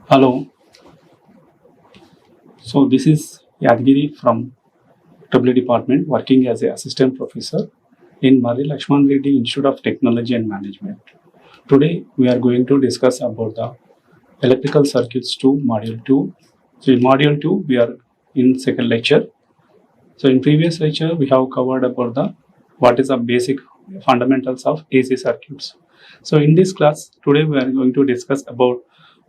Hello, so this is Yadagiri from EE department working as an assistant professor in Marri Laxman Reddy Institute of Technology and Management. Today we are going to discuss about the electrical circuits 2 module 2. So in module 2 we are in second lecture. So in previous lecture we have covered about the what is the basic fundamentals of AC circuits. So in this class today we are going to discuss about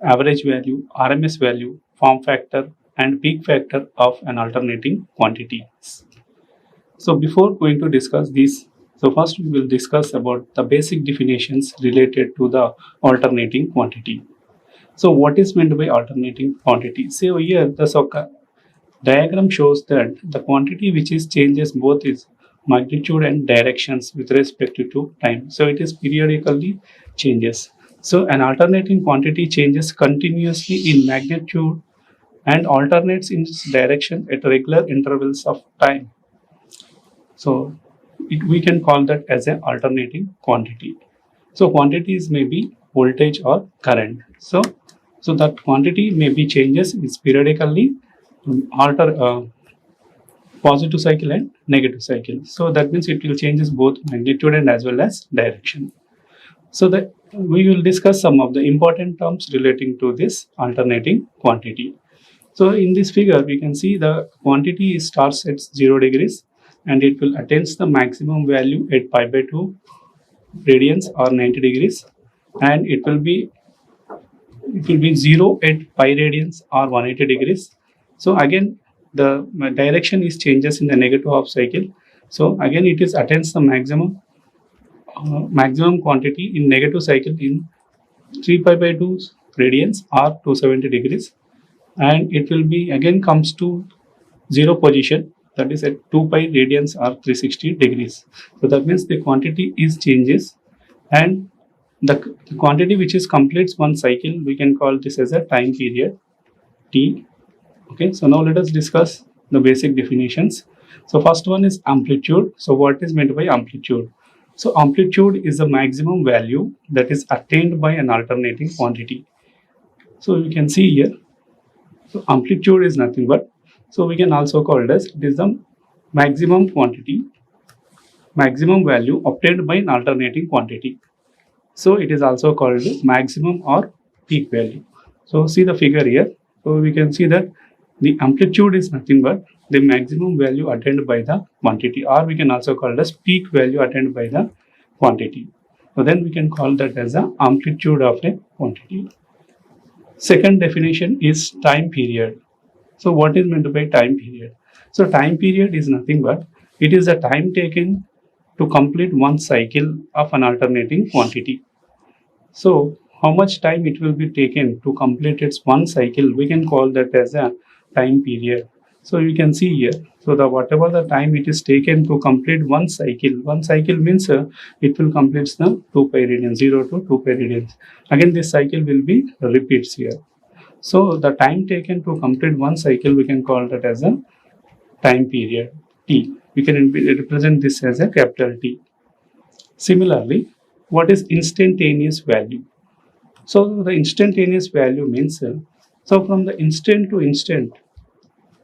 average value, RMS value, form factor and peak factor of an alternating quantity. So before going to discuss this, so first we will discuss about the basic definitions related to the alternating quantity. So what is meant by alternating quantity? So here the diagram shows that the quantity which is changes both its magnitude and directions with respect to time. So it is periodically changes. So an alternating quantity changes continuously in magnitude and alternates in its direction at regular intervals of time. So we can call that as an alternating quantity. So quantities may be voltage or current. So that quantity may be changes is periodically alter positive cycle and negative cycle. So that means it will changes both magnitude and as well as direction. So that we will discuss some of the important terms relating to this alternating quantity. So in this figure, we can see the quantity starts at 0 degrees and it will attains the maximum value at pi by 2 radians or 90 degrees, and it will be 0 at pi radians or 180 degrees. So again the direction is changes in the negative half cycle. So again it is attains the maximum quantity in negative cycle in 3 pi by 2 radians or 270 degrees, and it will be again comes to zero position, that is at 2 pi radians or 360 degrees. So that means the quantity is changes, and the quantity which is completes one cycle we can call this as a time period t. Okay, so now let us discuss the basic definitions. So first one is amplitude. So what is meant by amplitude? So amplitude is the maximum value that is attained by an alternating quantity. So you can see here, so amplitude is nothing but, so we can also call it as it is the maximum quantity, maximum value obtained by an alternating quantity. So it is also called maximum or peak value. So see the figure here. So we can see that the amplitude is nothing but the maximum value attained by the quantity, or we can also call it as peak value attained by the quantity. So then we can call that as the amplitude of a quantity. Second definition is time period. So what is meant by time period? So time period is nothing but it is the time taken to complete one cycle of an alternating quantity. So how much time it will be taken to complete its one cycle, we can call that as a time period. So you can see here, so the whatever the time it is taken to complete one cycle means it will complete the 2 pi radians, 0 to 2 pi radians. Again this cycle will be repeats here. So the time taken to complete one cycle we can call that as a time period t. We can represent this as a capital T. Similarly, what is instantaneous value? So the instantaneous value means so from the instant to instant,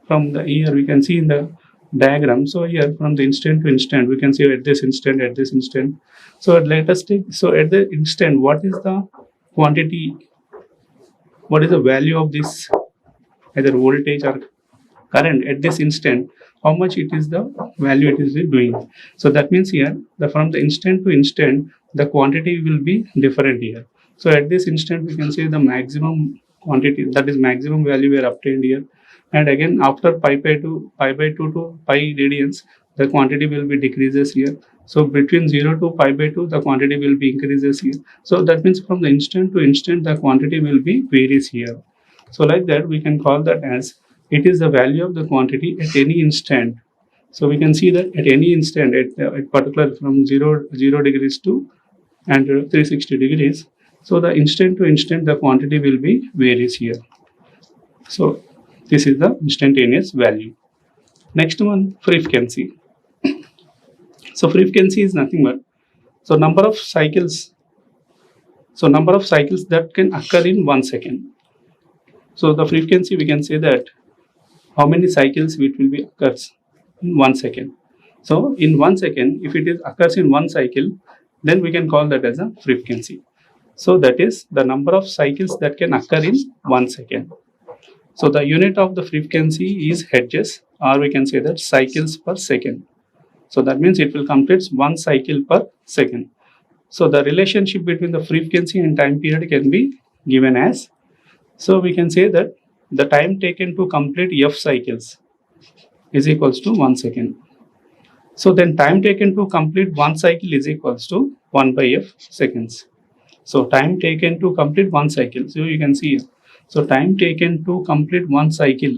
from the here we can see in the diagram. So here from the instant to instant we can see at this instant. So let us take, so at the instant what is the quantity, what is the value of this either voltage or current at this instant, how much it is the value it is doing. So that means here the from the instant to instant the quantity will be different here. So at this instant we can say the maximum quantity, that is maximum value we are obtained here, and again after pi by 2 to pi radians the quantity will be decreases here. So between 0 to pi by 2 the quantity will be increases here. So that means from the instant to instant the quantity will be varies here. So like that we can call that as it is the value of the quantity at any instant. So we can see that at any instant at particular from 0 degrees to and 360 degrees. So the instant to instant the quantity will be varies here. So this is the instantaneous value. Next one, frequency. So frequency is nothing but so number of cycles. So number of cycles that can occur in 1 second. So the frequency, we can say that how many cycles it will be occurs in 1 second. So in 1 second, if it is occurs in 1 cycle, then we can call that as a frequency. So that is the number of cycles that can occur in 1 second. So the unit of the frequency is hertz, or we can say that cycles per second. So that means it will complete 1 cycle per second. So the relationship between the frequency and time period can be given as, so we can say that the time taken to complete f cycles is equals to 1 second. So then time taken to complete 1 cycle is equals to 1 by f seconds. So time taken to complete 1 cycle. So you can see here. So time taken to complete 1 cycle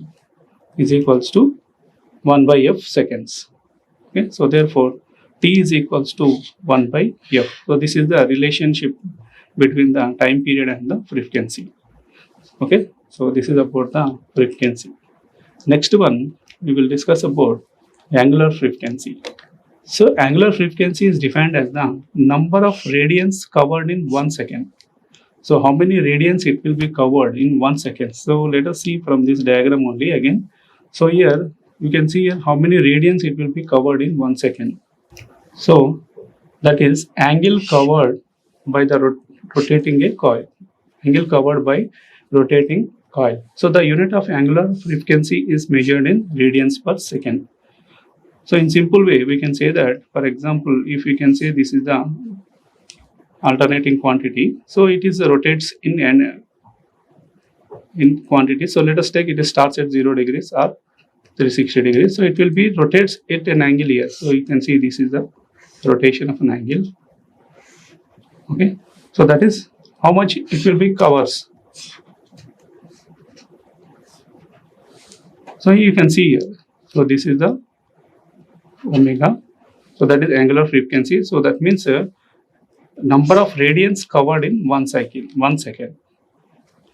is equals to 1 by f seconds. Okay. So therefore t is equals to 1 by f. So this is the relationship between the time period and the frequency. Okay. So this is about the frequency. Next one, we will discuss about angular frequency. So angular frequency is defined as the number of radians covered in 1 second. So how many radians it will be covered in 1 second. So let us see from this diagram only again. So here you can see here how many radians it will be covered in 1 second. So that is angle covered by the rotating a coil. Angle covered by rotating coil. So the unit of angular frequency is measured in radians per second. So in simple way, we can say that, for example, if we can say this is the alternating quantity, so it is rotates in quantity. So let us take it starts at 0 degrees or 360 degrees. So it will be rotates at an angle here. So you can see this is the rotation of an angle. Okay. So that is how much it will be covers. So you can see here. So this is the omega. So that is angular frequency. So that means number of radians covered in 1 cycle, 1 second.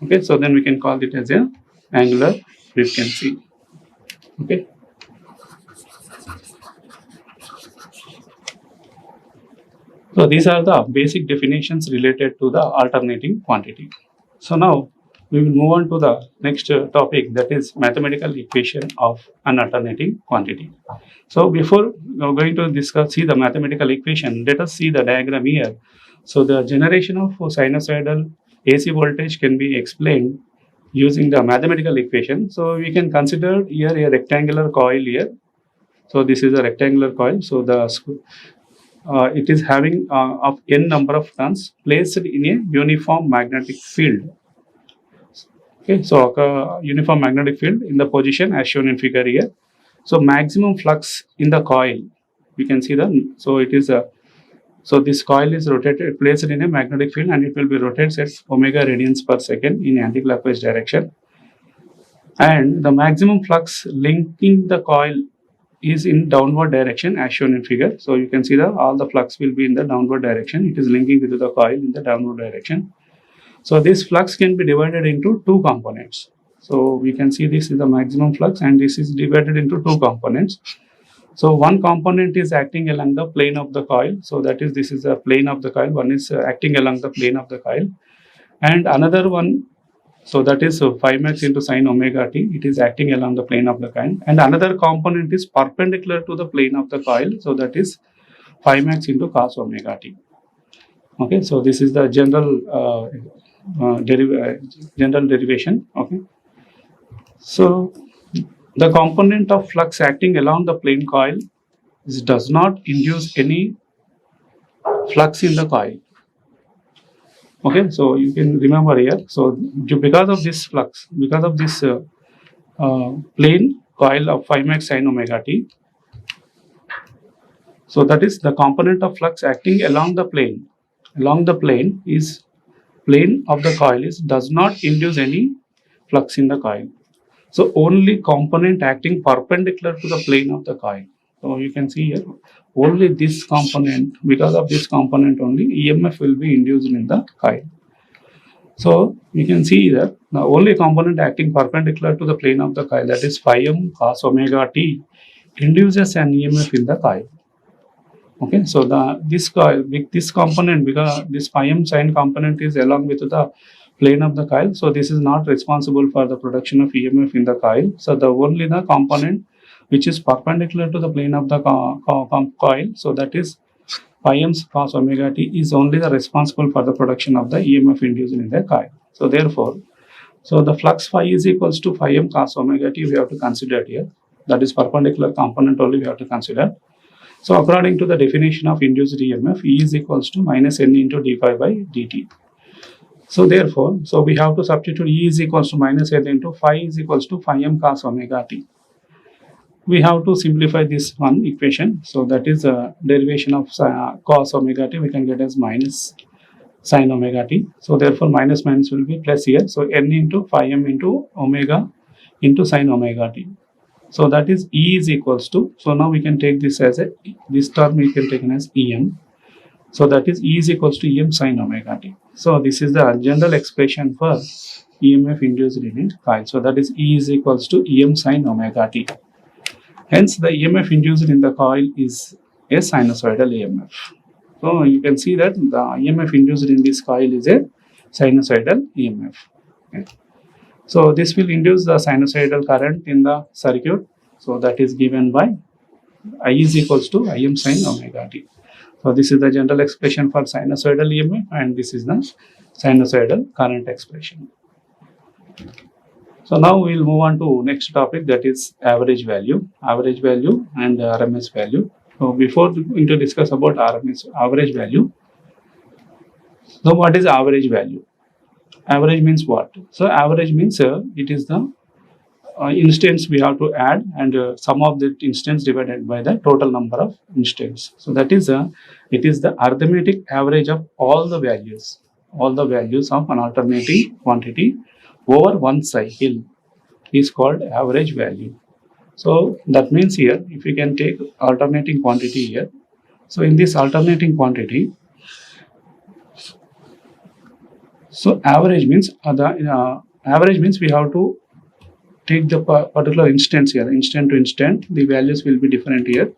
Okay. So then we can call it as a angular frequency. Okay. So these are the basic definitions related to the alternating quantity. So now we will move on to the next topic, that is mathematical equation of an alternating quantity. So before going to see the mathematical equation, let us see the diagram here. So the generation of sinusoidal AC voltage can be explained using the mathematical equation. So we can consider here a rectangular coil here. So this is a rectangular coil. So the it is having of n number of turns placed in a uniform magnetic field. Okay, so uniform magnetic field in the position as shown in figure here. So maximum flux in the coil, we can see the, so it is a, so this coil is rotated, placed in a magnetic field, and it will be rotated at omega radians per second in anti-clockwise direction. And the maximum flux linking the coil is in downward direction as shown in figure. So you can see that all the flux will be in the downward direction. It is linking with the coil in the downward direction. So this flux can be divided into two components. So we can see this is the maximum flux, and this is divided into two components. So one component is acting along the plane of the coil. So that is, this is the plane of the coil. One is acting along the plane of the coil, and another one, so that is 5 max into sine omega t. It is acting along the plane of the coil, and another component is perpendicular to the plane of the coil. So that is 5 max into cos omega t. Okay, so this is the general general derivation. Okay, so the component of flux acting along the plane coil does not induce any flux in the coil. Okay, so you can remember here. So because of this flux, because of this plane coil of 5 max sin omega t, so that is the component of flux acting along the plane. Along the plane is plane of the coil is does not induce any flux in the coil. So only component acting perpendicular to the plane of the coil. So you can see here only this component, because of this component only EMF will be induced in the coil. So you can see that the only component acting perpendicular to the plane of the coil, that is phi m cos omega t, induces an EMF in the coil. Okay, so this coil, this component, because this phi m sine component is along with the plane of the coil. So this is not responsible for the production of EMF in the coil. So the only the component which is perpendicular to the plane of the coil, so that is phi m cos omega t, is only the responsible for the production of the EMF induced in the coil. So therefore, so the flux phi is equals to phi m cos omega t we have to consider here. That is perpendicular component only we have to consider. So according to the definition of induced EMF, E is equals to minus N into d phi by dt. So therefore, so we have to substitute E is equals to minus N into phi is equals to phi m cos omega t. We have to simplify this one equation. So that is a derivation of cos omega t we can get as minus sin omega t. So therefore minus minus will be plus here. So N into phi m into omega into sin omega t. So that is E is equals to, so now we can take this as a, this term we can take as Em. So that is E is equals to Em sin omega t. So this is the general expression for EMF induced in a coil. So that is E is equals to Em sin omega t. Hence the EMF induced in the coil is a sinusoidal EMF. So you can see that the EMF induced in this coil is a sinusoidal EMF. Okay. So this will induce the sinusoidal current in the circuit. So that is given by I is equals to Im sin omega t. So this is the general expression for sinusoidal EMF, and this is the sinusoidal current expression. So now we will move on to next topic, that is average value and RMS value. So before going to discuss about average value, so what is average value? Average means what? So average means it is the instance we have to add, and sum of that instance divided by the total number of instance. So that is it is the arithmetic average of all the values of an alternating quantity over one cycle is called average value. So that means here, if we can take alternating quantity here, so in this alternating quantity, so average means average means we have to take the particular instance here, instant to instant, the values will be different here.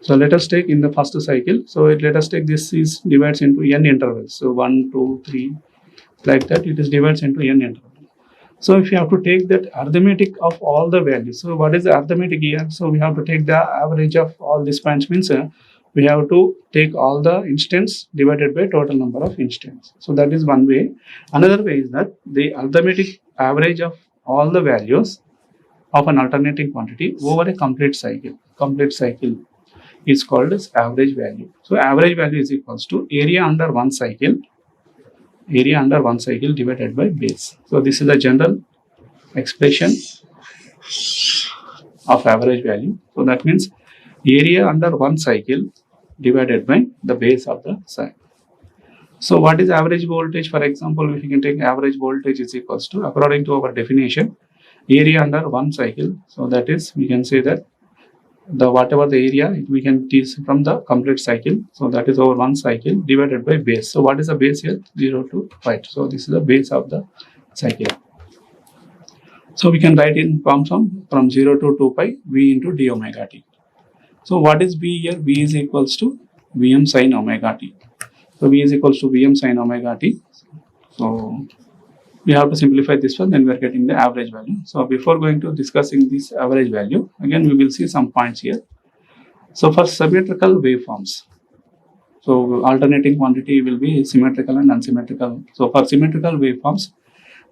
So let us take in the first cycle. So let us take this is divides into n intervals. So 1, 2, 3, like that. It is divides into n intervals. So if you have to take that arithmetic of all the values, so what is the arithmetic here? So we have to take the average of all these points, means we have to take all the instance divided by total number of instance. So that is one way. Another way is that the arithmetic average of all the values of an alternating quantity over a complete cycle is called as average value. So average value is equals to area under one cycle divided by base. So this is the general expression of average value. So that means area under one cycle divided by the base of the cycle. So what is average voltage? For example, if you can take average voltage is equals to, according to our definition, area under one cycle. So that is, we can say that the whatever the area we can teach from the complete cycle. So that is over one cycle divided by base. So what is the base here? 0 to pi. So this is the base of the cycle. So we can write in terms from 0 to 2 pi V into d omega t. So what is V here? V is equals to Vm sin omega t. So V is equals to Vm sin omega t. So we have to simplify this one, then we are getting the average value. So before going to discussing this average value, again we will see some points here. So for symmetrical waveforms, so alternating quantity will be symmetrical and unsymmetrical. So for symmetrical waveforms,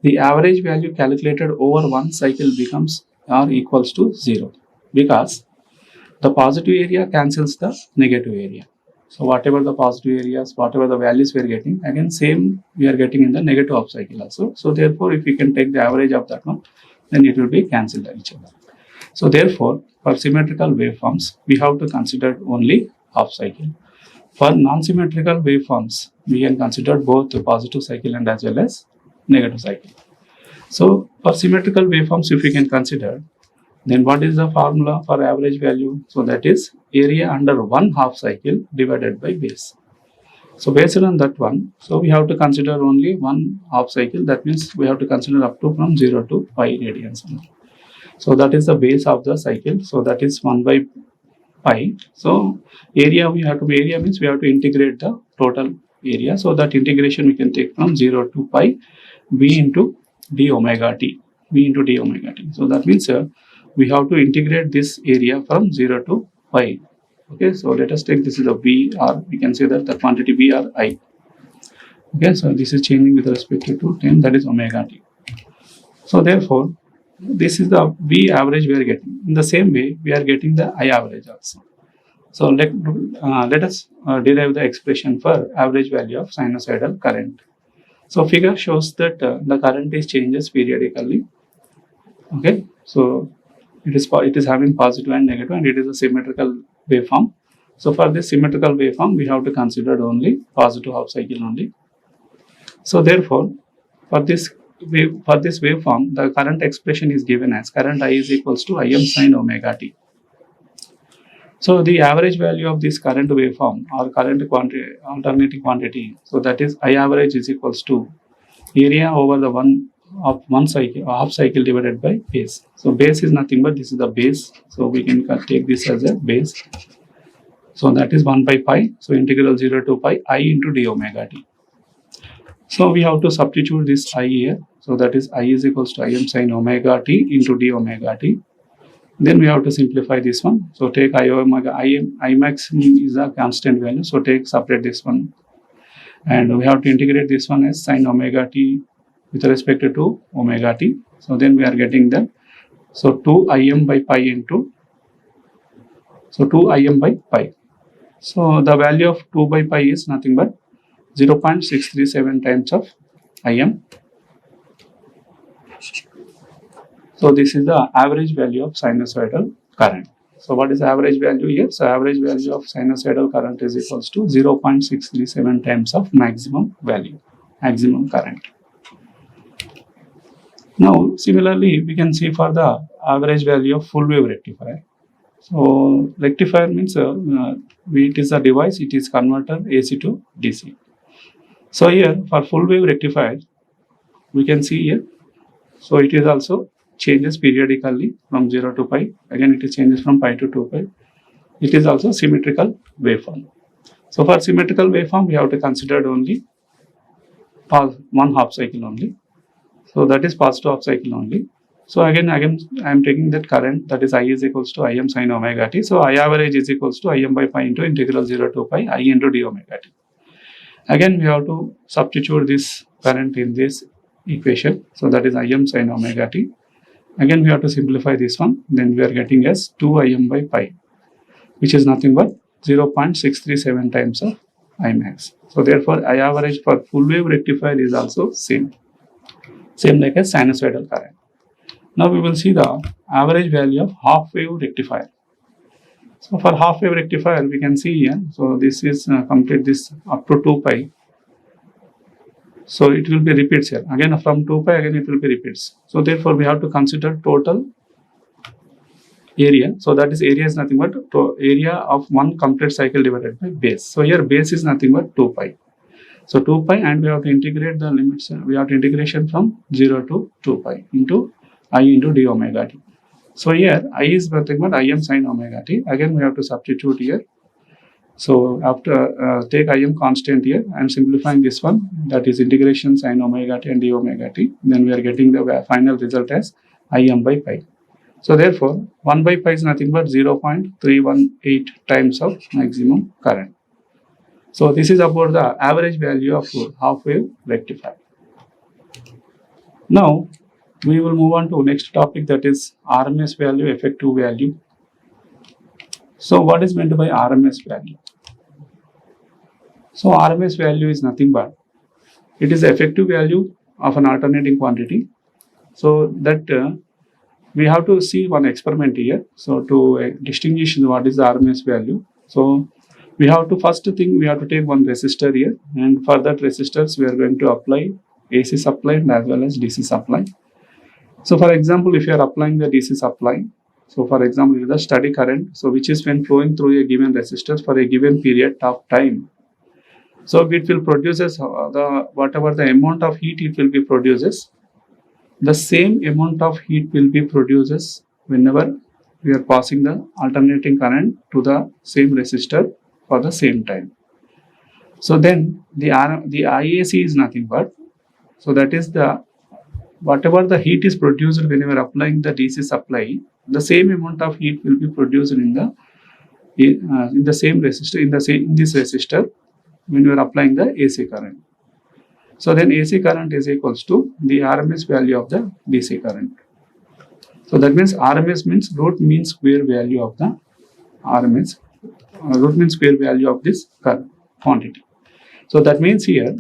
the average value calculated over one cycle becomes or equals to 0, because the positive area cancels the negative area. So whatever the positive areas, whatever the values we are getting, again same we are getting in the negative half cycle also. So therefore, if we can take the average of that one, then it will be cancelled each other. So therefore, for symmetrical waveforms, we have to consider only half cycle. For non-symmetrical waveforms, we can consider both the positive cycle and as well as negative cycle. So for symmetrical waveforms, if we can consider, then what is the formula for average value? So that is area under one half cycle divided by base. So based on that one, so we have to consider only one half cycle. That means we have to consider up to from 0 to pi radians. So that is the base of the cycle. So that is 1 by pi. So area we have to integrate the total area. So that integration we can take from 0 to pi v into d omega t. So that means we have to integrate this area from 0 to pi. Okay, so let us take this is a v, or we can say that the quantity v or I. Okay, so this is changing with respect to time, that is omega t. So therefore, this is the v average we are getting. In the same way, we are getting the I average also. So let us derive the expression for average value of sinusoidal current. So figure shows that the current is changes periodically. Okay, so it is having positive and negative, and it is a symmetrical waveform. So for this symmetrical waveform, we have to consider only positive half cycle only. So therefore, for this waveform, the current expression is given as current I is equals to Im sin omega t. So the average value of this current waveform or current quantity, alternating quantity, so that is I average is equals to area over the one cycle, half cycle divided by base. So base is nothing but this is the base. So we can take this as a base. So that is 1 by pi. So integral 0 to pi I into d omega t. So we have to substitute this I here. So that is I is equals to Im sin omega t into d omega t. Then we have to simplify this one. So take I omega, I max is a constant value. So separate this one. And we have to integrate this one as sin omega t with respect to omega t. So then we are getting that. So 2 Im by pi into, so 2 Im by pi. So the value of 2 by pi is nothing but 0.637 times of Im. So this is the average value of sinusoidal current. So what is the average value here? So average value of sinusoidal current is equals to 0.637 times of maximum value, maximum current. Now similarly, we can see for the average value of full wave rectifier. So rectifier means it is a device, it is converter AC to DC. So here for full wave rectifier, we can see here, so it is also changes periodically from 0 to pi. Again, it is changes from pi to 2 pi. It is also symmetrical waveform. So for symmetrical waveform, we have to consider only one half cycle only. So that is positive half cycle only. So again, I am taking that current, that is I is equals to Im sin omega t. So I average is equals to Im by pi into integral 0 to pi I into d omega t. Again, we have to substitute this current in this equation. So that is Im sin omega t. Again, we have to simplify this one. Then we are getting as 2 Im by pi, which is nothing but 0.637 times of I max. So therefore, I average for full wave rectifier is also same like a sinusoidal current. Now we will see the average value of half wave rectifier. So for half wave rectifier, we can see here. So this is complete this up to 2 pi. So it will be repeats here. Again from 2 pi, again it will be repeats. So therefore we have to consider total area. So that is area is nothing but area of one complete cycle divided by base. So here base is nothing but 2 pi. So 2 pi, and we have to integrate the limits. We have to integration from 0 to 2 pi into I into d omega t. So here I is nothing but Im sin omega t. Again we have to substitute here. So after take Im constant here, I am simplifying this one, that is integration sin omega t and d omega t. Then we are getting the final result as Im by pi. So therefore 1 by pi is nothing but 0.318 times of maximum current. So this is about the average value of half wave rectifier. Now we will move on to next topic, that is RMS value, effective value. So what is meant by RMS value? So RMS value is nothing but it is the effective value of an alternating quantity. So that we have to see one experiment here. So to distinguish what is the RMS value, so we have to first thing we have to take one resistor here, and for that resistors we are going to apply AC supply and as well as DC supply. So for example, if you are applying the DC supply, so for example it is the steady current, so which is when flowing through a given resistors for a given period of time. So it will produces whatever the amount of heat it will be produces, the same amount of heat will be produces whenever we are passing the alternating current to the same resistor for the same time. So then the IAC is nothing but, so that is the whatever the heat is produced when you are applying the DC supply, the same amount of heat will be produced in the same resistor, in this resistor when you are applying the AC current. So then AC current is equals to the RMS value of the DC current. So that means RMS means root mean square value of the RMS, root mean square value of this current quantity. So that means here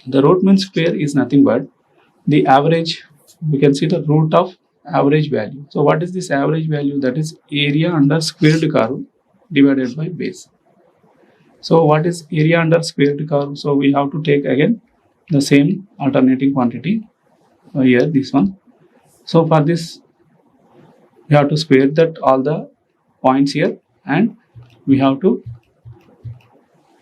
the root mean square is nothing but the average. We can see the root of average value. So what is this average value? That is area under squared curve divided by base. So what is area under squared curve? So we have to take again the same alternating quantity here, this one. So for this we have to square that all the points here, and we have to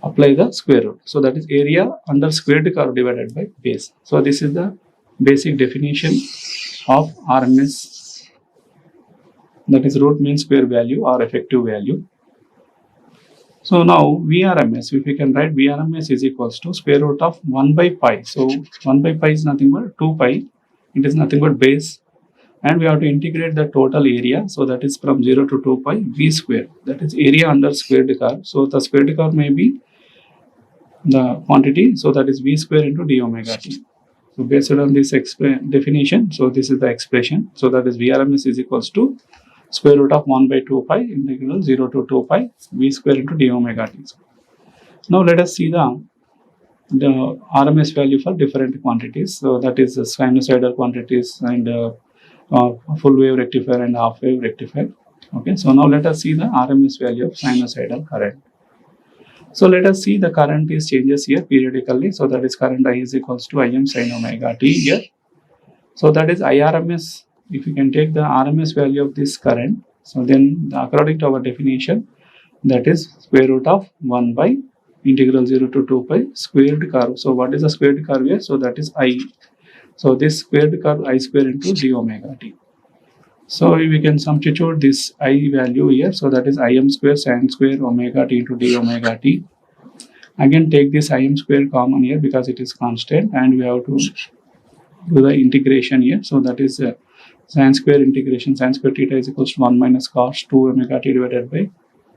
apply the square root. So that is area under squared curve divided by base. So this is the basic definition of RMS, that is root mean square value or effective value. So now VRMS, if we can write VRMS is equals to square root of 1 by pi. So 1 by pi is nothing but 2 pi. It is nothing but base, and we have to integrate the total area. So that is from 0 to 2 pi V square. That is area under squared curve. So the squared curve may be the quantity. So that is V square into d omega t. So based on this definition, so this is the expression. So that is VRMS is equals to square root of 1 by 2 pi integral 0 to 2 pi V square into d omega t. Now let us see the RMS value for different quantities. So that is sinusoidal quantities and full wave rectifier and half wave rectifier. Okay, so now let us see the RMS value of sinusoidal current. So let us see the current is changes here periodically. So that is current I is equals to Im sin omega t here. So that is IRMS. If you can take the RMS value of this current, so then according to our definition, that is square root of 1 by integral 0 to 2 pi squared curve. So what is the squared curve here? So that is I. So this squared curve I square into d omega t. So we can substitute this I value here. So that is Im square sin square omega t into d omega t. Again take this Im square common here because it is constant, and we have to do the integration here. So that is sin square integration, sin square theta is equals to 1 minus cos 2 omega t divided by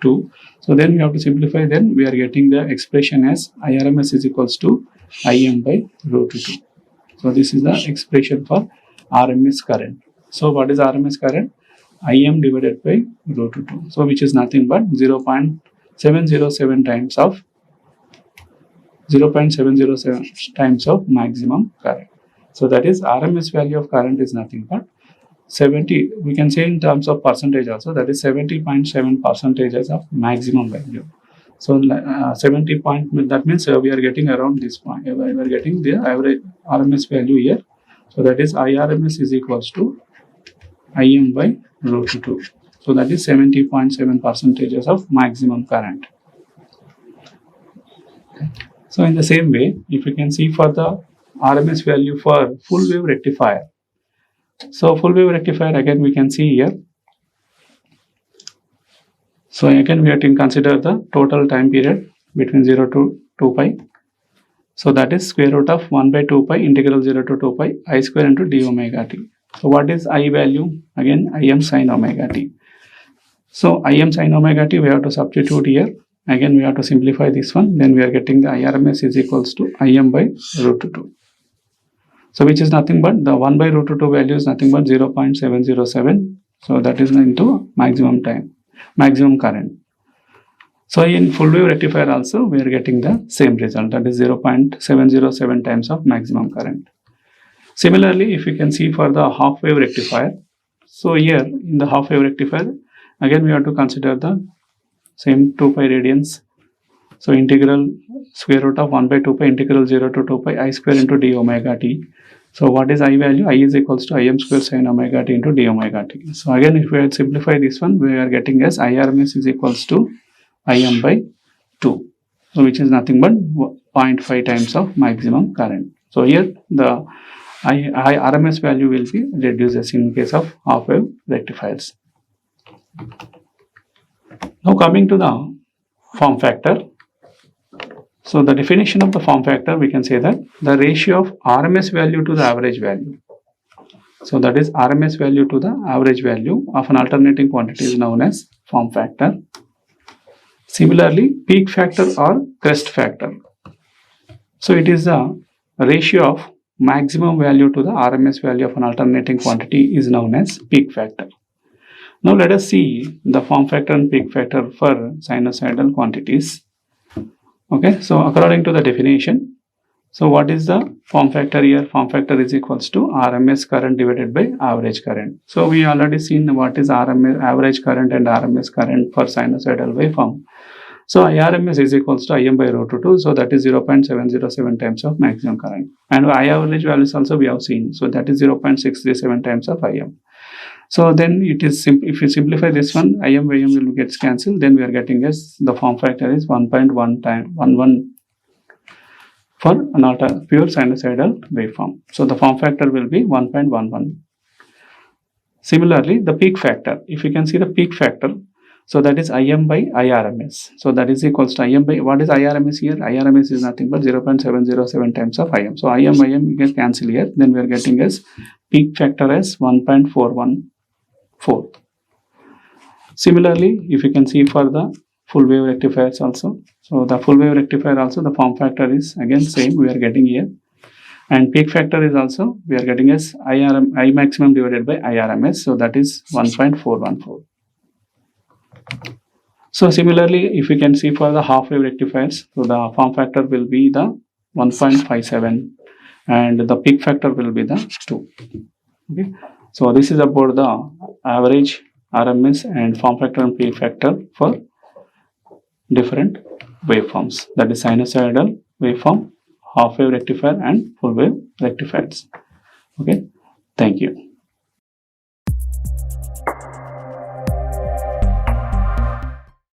2. So then we have to simplify, then we are getting the expression as IRMS is equals to Im by root 2. So this is the expression for RMS current. So what is RMS current? Im divided by root 2. So which is nothing but 0.707 times of 0.707 times of maximum current. So that is RMS value of current is nothing but 70, we can say in terms of percentage also, that is 70.7 percentages of maximum value. So 70 point, that means we are getting around this point, we are getting the average RMS value here. So that is IRMS is equals to Im by root 2. So that is 70.7 percentages of maximum current. So in the same way, if you can see for the RMS value for full wave rectifier. So full wave rectifier, again we can see here. So again we have to consider the total time period between 0 to 2 pi. So that is square root of 1 by 2 pi integral 0 to 2 pi I square into d omega t. So what is I value? Again Im sin omega t. So Im sin omega t we have to substitute here. Again we have to simplify this one. Then we are getting the IRMS is equals to Im by root 2. So which is nothing but the 1 by root 2 value is nothing but 0.707. So that is into maximum time, maximum current. So in full wave rectifier also we are getting the same result, that is 0.707 times of maximum current. Similarly, if you can see for the half wave rectifier, so here in the half wave rectifier, again we have to consider the same 2 pi radians. So integral square root of 1 by 2 pi integral 0 to 2 pi I square into d omega t. So what is I value? I is equals to Im square sin omega t into d omega t. So again if we simplify this one, we are getting as IRMS is equals to Im by 2. So which is nothing but 0.5 times of maximum current. So here the RMS value will be reduced in case of half wave rectifiers. Now coming to the form factor. So the definition of the form factor, we can say that the ratio of RMS value to the average value. So that is RMS value to the average value of an alternating quantity is known as form factor. Similarly, peak factor or crest factor. So it is the ratio of maximum value to the RMS value of an alternating quantity is known as peak factor. Now let us see the form factor and peak factor for sinusoidal quantities. Okay, so according to the definition, so what is the form factor here? Form factor is equals to RMS current divided by average current. So we already seen what is RMS average current and RMS current for sinusoidal waveform. So IRMS is equals to Im by root 2. So that is 0.707 times of maximum current. And I average values also we have seen. So that is 0.637 times of Im. So then it is simple. If you simplify this one, Im by Im will get cancelled. Then we are getting as the form factor is 1.1 times 11 for an pure sinusoidal waveform. So the form factor will be 1.11. Similarly, the peak factor. If you can see the peak factor, so that is Im by IRMS. So that is equals to Im by, what is IRMS here? IRMS is nothing but 0.707 times of Im. So Im by Im we can cancel here. Then we are getting as peak factor as 1.414. Similarly, if you can see for the full wave rectifiers also. So the full wave rectifier also the form factor is again same we are getting here. And peak factor is also we are getting as I maximum divided by IRMS. So that is 1.414. So similarly, if you can see for the half wave rectifiers, so the form factor will be the 1.57 and the peak factor will be the 2. Okay. So this is about the average RMS and form factor and peak factor for different waveforms. That is sinusoidal waveform, half wave rectifier and full wave rectifiers. Okay. Thank you.